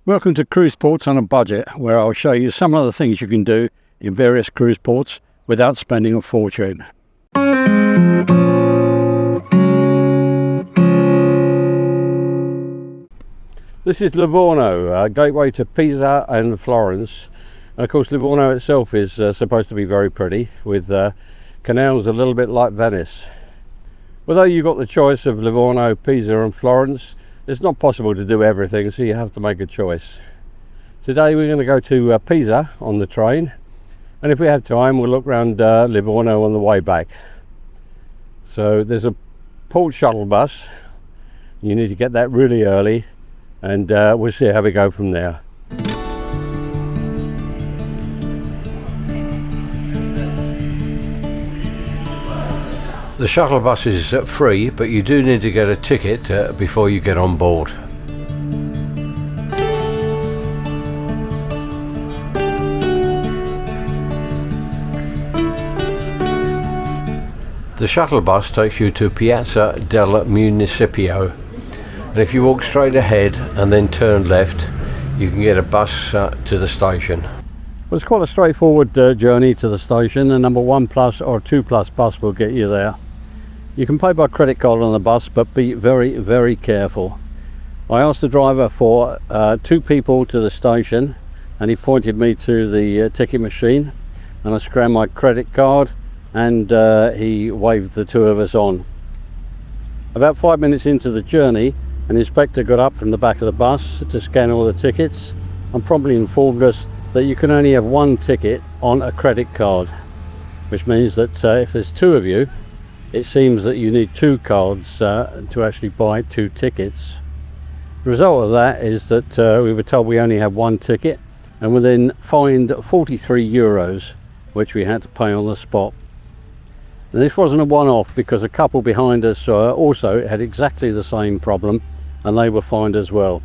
Welcome to Cruise Ports on a Budget, where I'll show you some of the things you can do in various cruise ports without spending a fortune. This is Livorno, gateway to Pisa and Florence. And of course Livorno itself is supposed to be very pretty, with canals a little bit like Venice. Although you've got the choice of Livorno, Pisa and Florence, it's not possible to do everything, so you have to make a choice. Today we're going to go to Pisa on the train, and if we have time we'll look around Livorno on the way back. So there's a port shuttle bus. You need to get that really early, and we'll see how we go from there. The shuttle bus is free, but you do need to get a ticket before you get on board. The shuttle bus takes you to Piazza del Municipio, and if you walk straight ahead and then turn left, you can get a bus to the station. Well, it's quite a straightforward journey to the station. A number 1+ or 2+ bus will get you there. You can pay by credit card on the bus, but be very careful. I asked the driver for 2 people to the station, and he pointed me to the ticket machine, and I scanned my credit card, and he waved the 2 of us on. About 5 minutes into the journey, an inspector got up from the back of the bus to scan all the tickets and promptly informed us that you can only have 1 ticket on a credit card, which means that if there's 2 of you, it seems that you need 2 cards to actually buy 2 tickets. The result of that is that we were told we only had 1 ticket, and were then fined 43 euros, which we had to pay on the spot. And this wasn't a one-off, because a couple behind us also had exactly the same problem, and they were fined as well.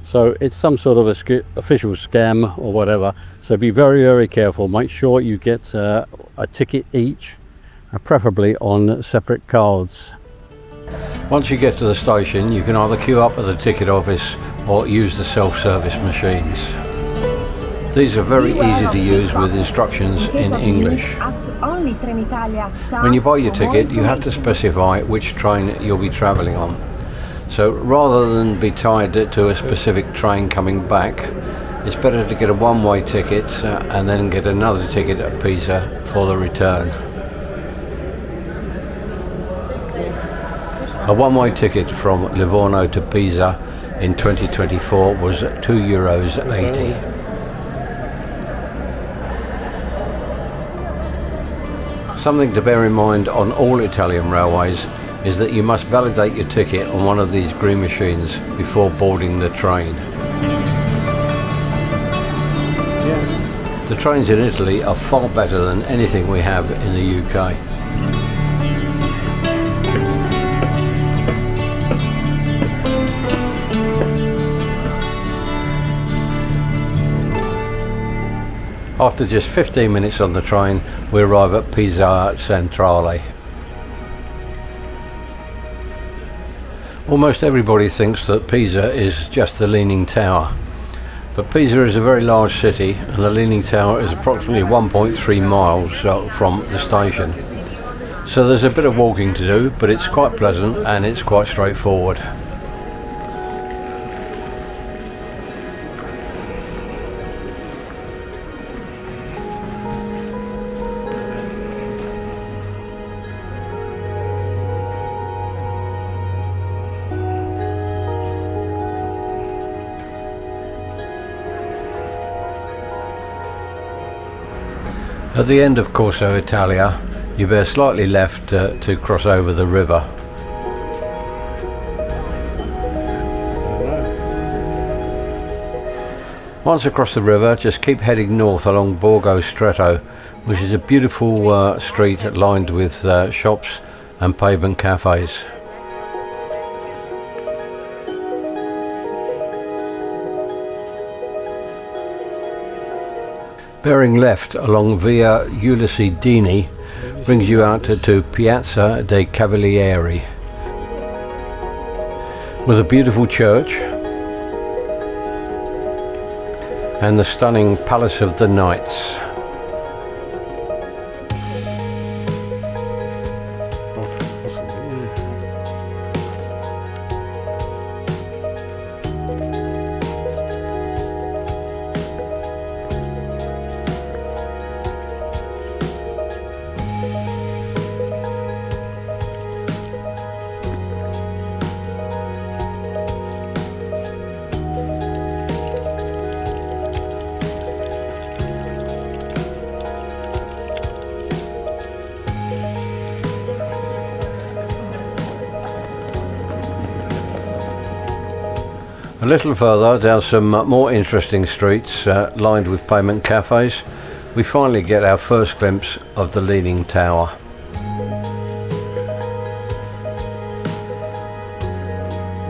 So it's some sort of official scam or whatever, so be very careful. Make sure you get a ticket each, preferably on separate cards. Once you get to the station, you can either queue up at the ticket office or use the self-service machines. These are very easy to use with instructions in English. When you buy your ticket, you have to specify which train you'll be travelling on. So rather than be tied to a specific train coming back, it's better to get a one-way ticket and then get another ticket at Pisa for the return. A one-way ticket from Livorno to Pisa in 2024 was €2.80. Something to bear in mind on all Italian railways is that you must validate your ticket on one of these green machines before boarding the train. The trains in Italy are far better than anything we have in the UK. After just 15 minutes on the train, we arrive at Pisa Centrale. Almost everybody thinks that Pisa is just the Leaning Tower, but Pisa is a very large city, and the Leaning Tower is approximately 1.3 miles from the station. So there's a bit of walking to do, but it's quite pleasant and it's quite straightforward. At the end of Corso Italia, you bear slightly left to cross over the river. Once across the river, just keep heading north along Borgo Stretto, which is a beautiful street lined with shops and pavement cafes. Bearing left along Via Ulysses Dini brings you out to Piazza dei Cavalieri, with a beautiful church and the stunning Palace of the Knights. A little further down some more interesting streets lined with payment cafes, we finally get our first glimpse of the Leaning Tower.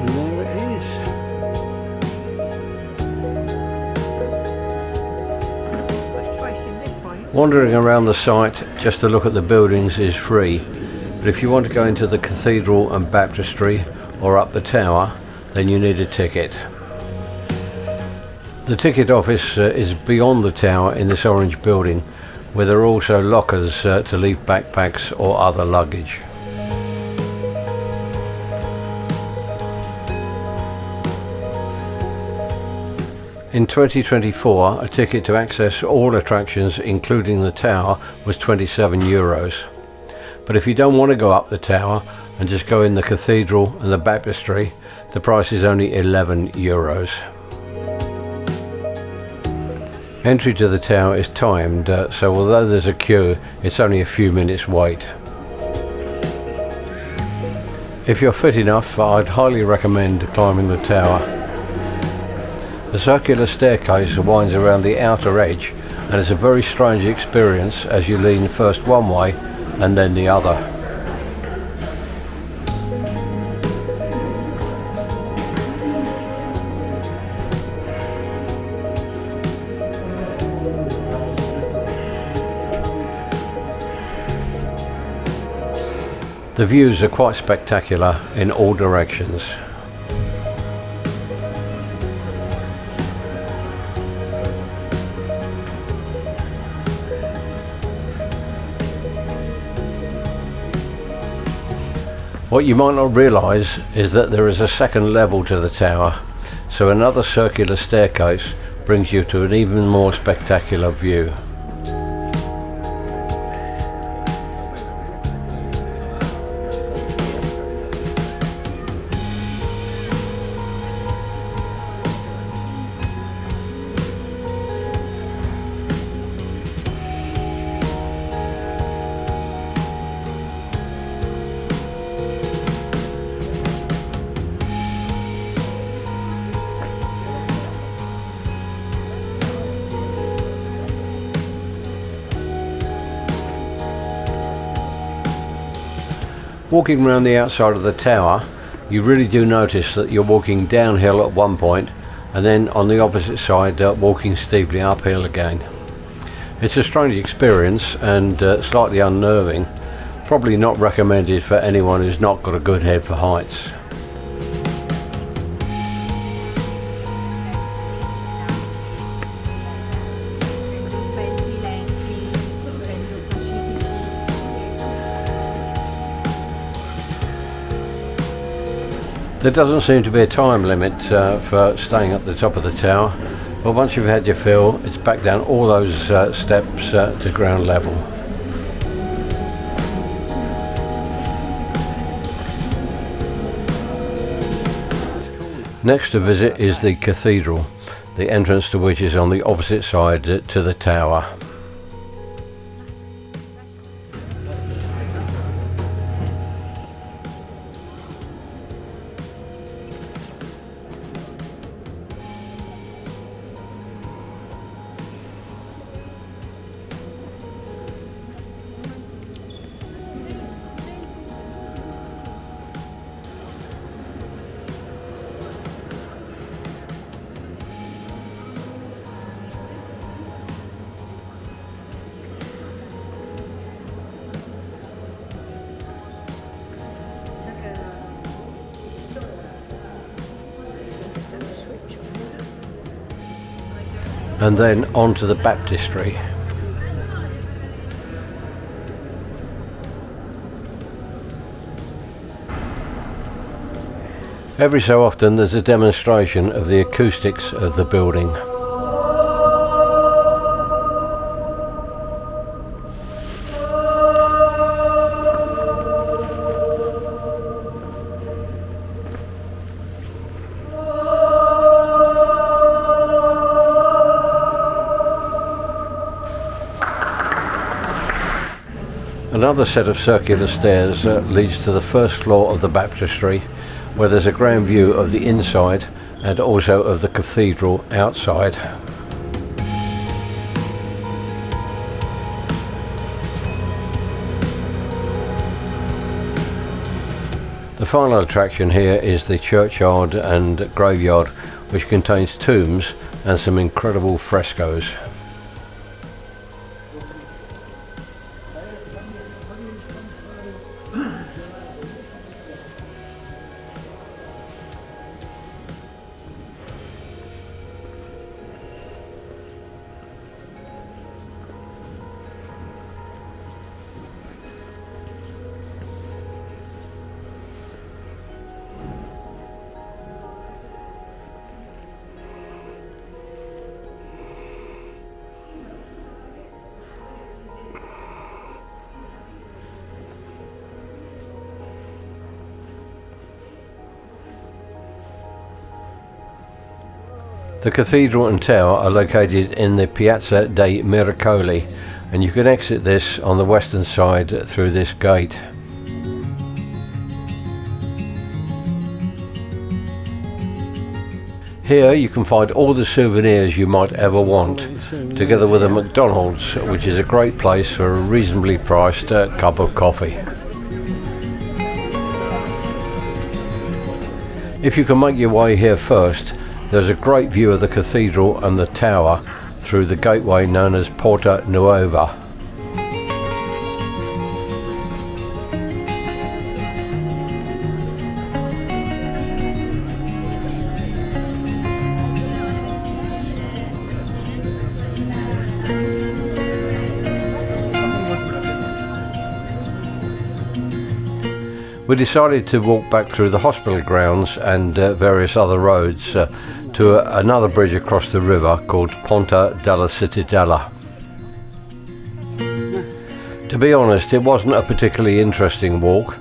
And there it is. Wandering around the site just to look at the buildings is free, but if you want to go into the cathedral and baptistry or up the tower, then you need a ticket. The ticket office is beyond the tower in this orange building, where there are also lockers to leave backpacks or other luggage. In 2024, a ticket to access all attractions, including the tower, was €27. But if you don't want to go up the tower and just go in the cathedral and the baptistry, the price is only €11. Entry to the tower is timed, so although there's a queue, it's only a few minutes wait. If you're fit enough, I'd highly recommend climbing the tower. The circular staircase winds around the outer edge, and it's a very strange experience as you lean first one way and then the other. The views are quite spectacular in all directions. What you might not realise is that there is a second level to the tower, so another circular staircase brings you to an even more spectacular view. Walking around the outside of the tower, you really do notice that you're walking downhill at one point and then on the opposite side walking steeply uphill again. It's a strange experience and slightly unnerving, probably not recommended for anyone who's not got a good head for heights. There doesn't seem to be a time limit for staying at the top of the tower, but once you've had your fill, it's back down all those steps to ground level. Next to visit is the cathedral, the entrance to which is on the opposite side to the tower. and then onto the baptistry. Every so often there's a demonstration of the acoustics of the building. Another set of circular stairs leads to the first floor of the baptistry, where there's a grand view of the inside and also of the cathedral outside. The final attraction here is the churchyard and graveyard, which contains tombs and some incredible frescoes. The cathedral and tower are located in the Piazza dei Miracoli, and you can exit this on the western side through this gate. Here you can find all the souvenirs you might ever want, together with a McDonald's, which is a great place for a reasonably priced cup of coffee. If you can make your way here first, there's a great view of the cathedral and the tower through the gateway known as Porta Nuova. We decided to walk back through the hospital grounds and various other roads to another bridge across the river called Ponte della Cittadella. To be honest, it wasn't a particularly interesting walk,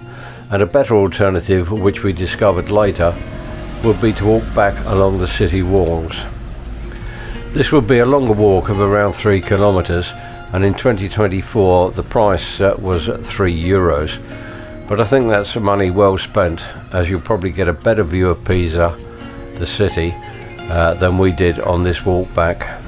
and a better alternative, which we discovered later, would be to walk back along the city walls. This would be a longer walk of around 3 kilometers, and in 2024 the price was €3. But I think that's money well spent, as you'll probably get a better view of Pisa, the city, than we did on this walk back.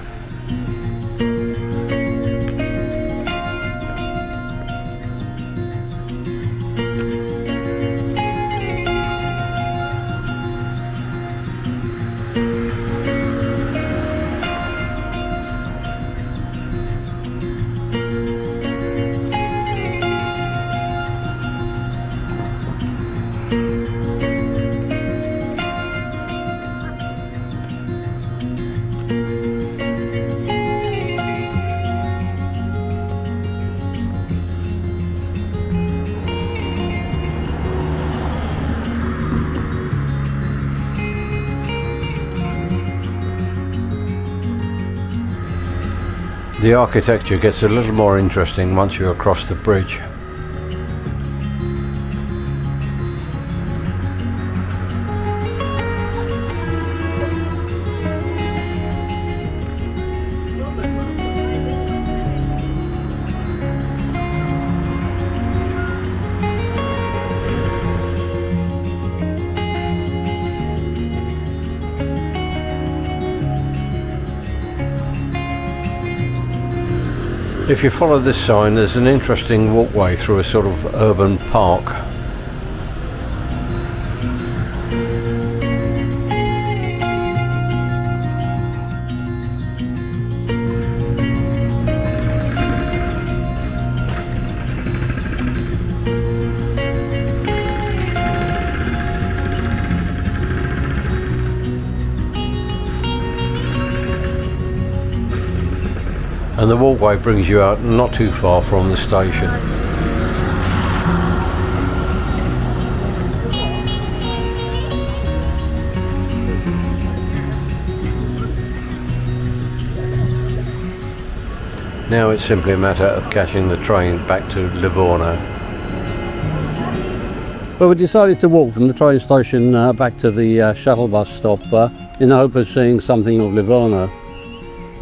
The architecture gets a little more interesting once you're across the bridge. If you follow this sign, there's an interesting walkway through a sort of urban park. and the walkway brings you out not too far from the station. Now it's simply a matter of catching the train back to Livorno. Well, we decided to walk from the train station back to the shuttle bus stop in the hope of seeing something of Livorno.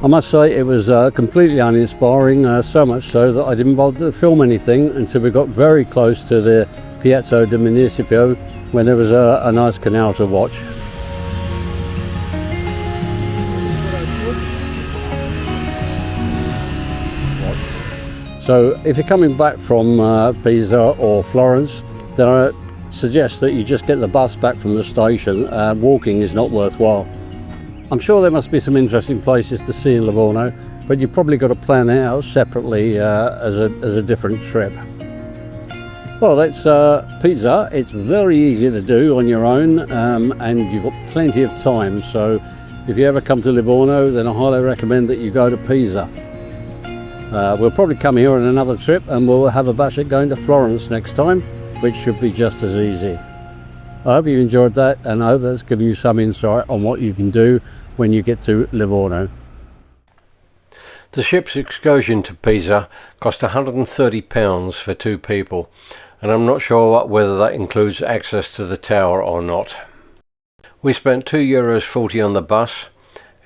I must say it was completely uninspiring, so much so that I didn't bother to film anything until we got very close to the Piazza del Municipio, when there was a nice canal to watch. So if you're coming back from Pisa or Florence, then I suggest that you just get the bus back from the station. Walking is not worthwhile. I'm sure there must be some interesting places to see in Livorno, but you've probably got to plan it out separately as a different trip. Well, that's Pisa. It's very easy to do on your own, and you've got plenty of time. So if you ever come to Livorno, then I highly recommend that you go to Pisa. We'll probably come here on another trip, and we'll have a bash at going to Florence next time, which should be just as easy. I hope you enjoyed that, and I hope that's given you some insight on what you can do when you get to Livorno. The ship's excursion to Pisa cost £130 for 2 people, and I'm not sure whether that includes access to the tower or not. We spent €2.40 on the bus,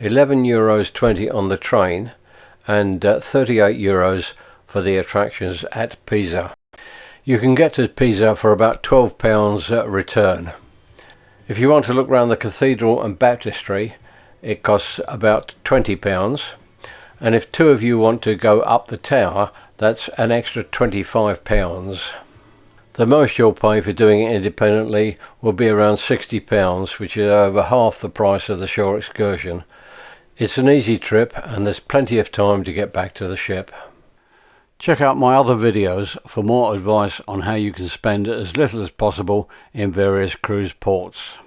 €11.20 on the train, and €38 for the attractions at Pisa. You can get to Pisa for about £12 return. If you want to look around the cathedral and baptistry, it costs about £20, and if 2 of you want to go up the tower, that's an extra £25. The most you'll pay for doing it independently will be around £60, which is over half the price of the shore excursion. It's an easy trip, and there's plenty of time to get back to the ship. Check out my other videos for more advice on how you can spend as little as possible in various cruise ports.